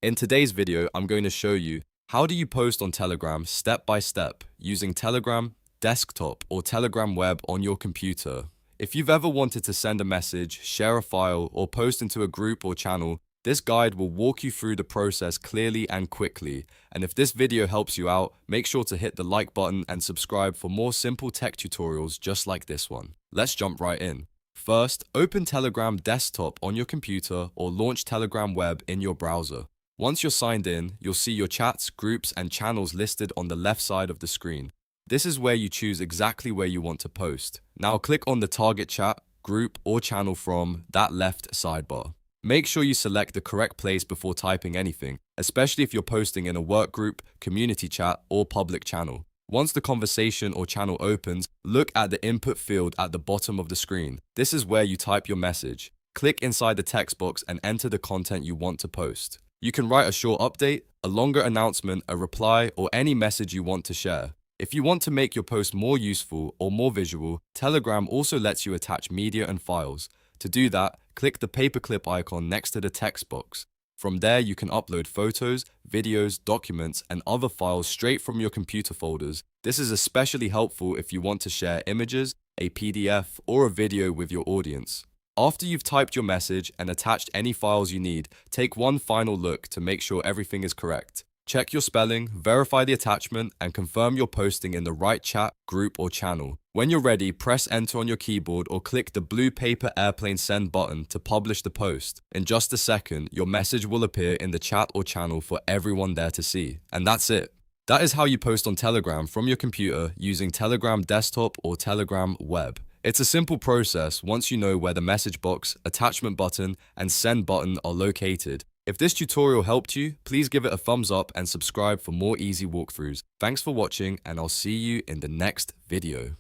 In today's video, I'm going to show you how do you post on Telegram step by step using Telegram desktop or Telegram web on your computer. If you've ever wanted to send a message, share a file, or post into a group or channel, this guide will walk you through the process clearly and quickly. And if this video helps you out, make sure to hit the like button and subscribe for more simple tech tutorials just like this one. Let's jump right in. First, open Telegram desktop on your computer or launch Telegram web in your browser. Once you're signed in, you'll see your chats, groups, and channels listed on the left side of the screen. This is where you choose exactly where you want to post. Now click on the target chat, group, or channel from that left sidebar. Make sure you select the correct place before typing anything, especially if you're posting in a work group, community chat, or public channel. Once the conversation or channel opens, look at the input field at the bottom of the screen. This is where you type your message. Click inside the text box and enter the content you want to post. You can write a short update, a longer announcement, a reply, or any message you want to share. If you want to make your post more useful or more visual, Telegram also lets you attach media and files. To do that, click the paperclip icon next to the text box. From there, you can upload photos, videos, documents, and other files straight from your computer folders. This is especially helpful if you want to share images, a PDF, or a video with your audience. After you've typed your message and attached any files you need, take one final look to make sure everything is correct. Check your spelling, verify the attachment, and confirm you're posting in the right chat, group, or channel. When you're ready, press enter on your keyboard or click the blue paper airplane send button to publish the post. In just a second, your message will appear in the chat or channel for everyone there to see. And that's it. That is how you post on Telegram from your computer using Telegram desktop or Telegram web. It's a simple process once you know where the message box, attachment button, and send button are located. If this tutorial helped you, please give it a thumbs up and subscribe for more easy walkthroughs. Thanks for watching, and I'll see you in the next video.